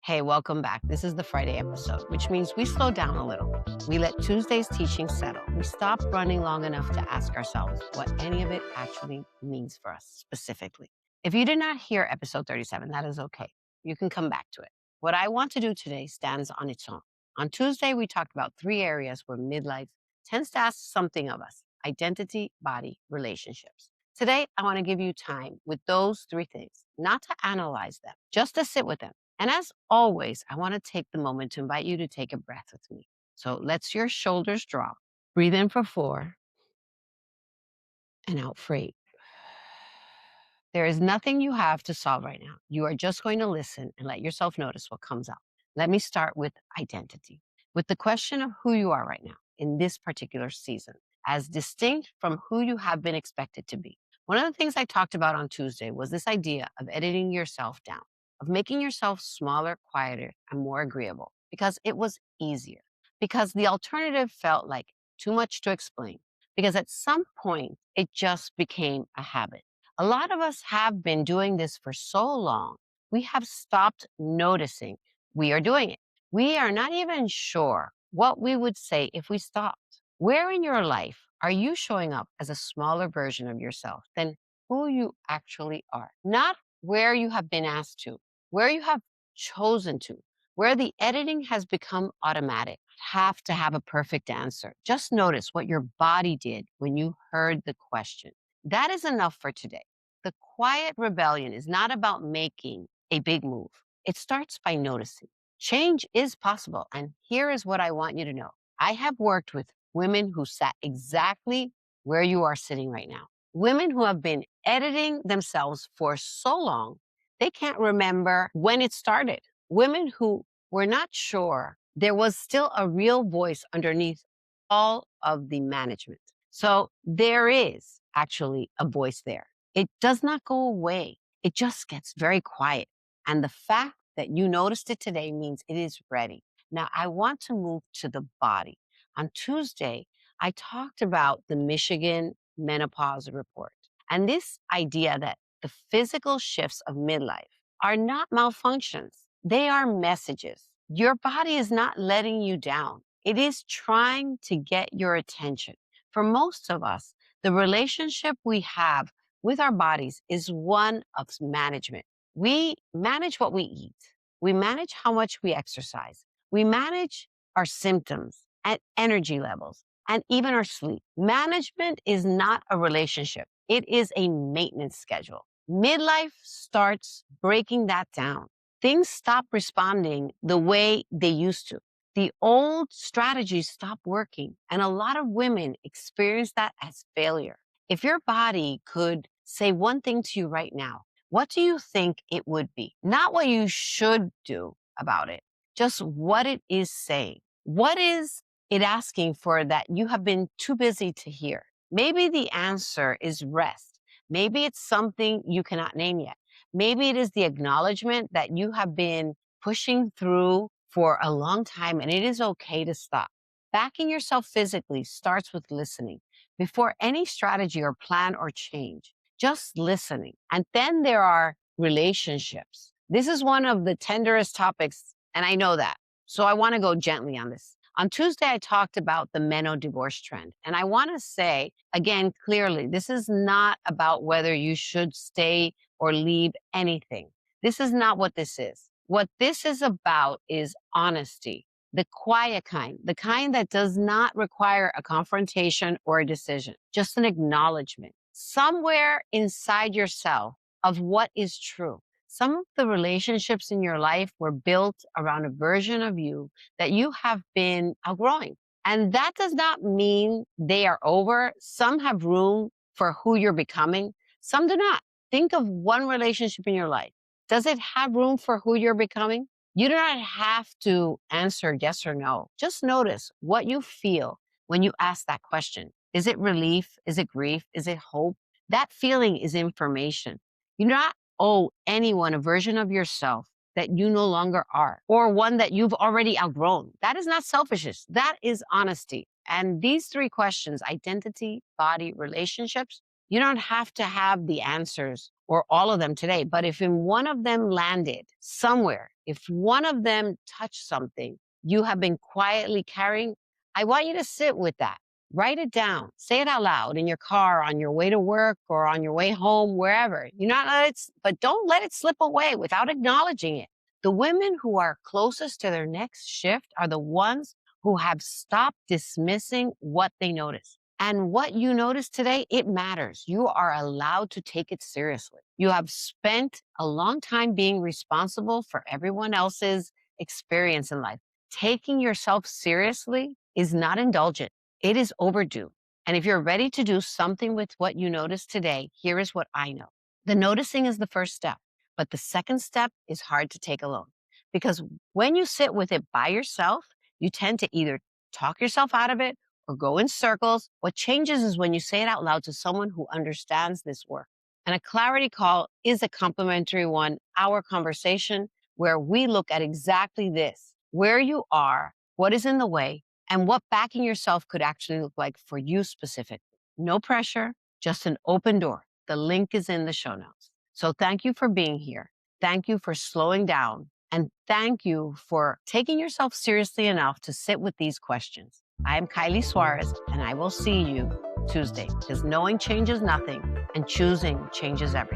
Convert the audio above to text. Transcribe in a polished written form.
Hey, welcome back. This is the Friday episode, which means we slow down a little. We let Tuesday's teaching settle. We stop running long enough to ask ourselves what any of it actually means for us specifically. If you did not hear episode 37, that is okay. You can come back to it. What I want to do today stands on its own. On Tuesday, we talked about three areas where midlife tends to ask something of us: identity, body, relationships. Today, I want to give you time with those three things, not to analyze them, just to sit with them. And as always, I want to take the moment to invite you to take a breath with me. So let your shoulders drop. Breathe in for 4 and out for 8. There is nothing you have to solve right now. You are just going to listen and let yourself notice what comes out. Let me start with identity, with the question of who you are right now in this particular season, as distinct from who you have been expected to be. One of the things I talked about on Tuesday was this idea of editing yourself down, of making yourself smaller, quieter, and more agreeable, because it was easier, because the alternative felt like too much to explain, because at some point it just became a habit. A lot of us have been doing this for so long, we have stopped noticing we are doing it. We are not even sure what we would say if we stopped. Where in your life are you showing up as a smaller version of yourself than who you actually are? Not where you have been asked to, where you have chosen to, where the editing has become automatic. Have to have a perfect answer. Just notice what your body did when you heard the question. That is enough for today. The quiet rebellion is not about making a big move. It starts by noticing. Change is possible. And here is what I want you to know. I have worked with women who sat exactly where you are sitting right now. Women who have been editing themselves for so long, they can't remember when it started. Women who were not sure there was still a real voice underneath all of the management. So there is actually a voice there. It does not go away. It just gets very quiet. And the fact that you noticed it today means it is ready. Now, I want to move to the body. On Tuesday, I talked about the Michigan Menopause Report and this idea that the physical shifts of midlife are not malfunctions. They are messages. Your body is not letting you down. It is trying to get your attention. For most of us, the relationship we have with our bodies is one of management. We manage what we eat. We manage how much we exercise. We manage our symptoms and energy levels and even our sleep. Management is not a relationship. It is a maintenance schedule. Midlife starts breaking that down. Things stop responding the way they used to. The old strategies stop working. And a lot of women experience that as failure. If your body could say one thing to you right now, what do you think it would be? Not what you should do about it, just what it is saying. What is it asking for that you have been too busy to hear? Maybe the answer is rest. Maybe it's something you cannot name yet. Maybe it is the acknowledgement that you have been pushing through for a long time and it is okay to stop. Backing yourself physically starts with listening. Before any strategy or plan or change, just listening. And then there are relationships. This is one of the tenderest topics, and I know that. So I want to go gently on this. On Tuesday, I talked about the meno divorce trend. And I want to say, again, clearly, this is not about whether you should stay or leave anything. This is not what this is. What this is about is honesty, the quiet kind, the kind that does not require a confrontation or a decision, just an acknowledgement somewhere inside yourself of what is true. Some of the relationships in your life were built around a version of you that you have been outgrowing. And that does not mean they are over. Some have room for who you're becoming. Some do not. Think of one relationship in your life. Does it have room for who you're becoming? You do not have to answer yes or no. Just notice what you feel when you ask that question. Is it relief? Is it grief? Is it hope? That feeling is information. You do not owe anyone a version of yourself that you no longer are, or one that you've already outgrown. That is not selfishness. That is honesty. And these three questions, identity, body, relationships, you don't have to have the answers or all of them today, but if in one of them landed somewhere, if one of them touched something you have been quietly carrying, I want you to sit with that. Write it down. Say it out loud in your car, on your way to work, or on your way home, wherever. You're not let it, but don't let it slip away without acknowledging it. The women who are closest to their next shift are the ones who have stopped dismissing what they notice. And what you notice today, it matters. You are allowed to take it seriously. You have spent a long time being responsible for everyone else's experience in life. Taking yourself seriously is not indulgent. It is overdue. And if you're ready to do something with what you notice today, here is what I know. The noticing is the first step, but the second step is hard to take alone. Because when you sit with it by yourself, you tend to either talk yourself out of it or go in circles. What changes is when you say it out loud to someone who understands this work. And a clarity call is a complimentary one, our conversation, where we look at exactly this, where you are, what is in the way, and what backing yourself could actually look like for you specifically. No pressure, just an open door. The link is in the show notes. So thank you for being here. Thank you for slowing down. And thank you for taking yourself seriously enough to sit with these questions. I am Kiley Suarez, and I will see you Tuesday, because knowing changes nothing and choosing changes everything.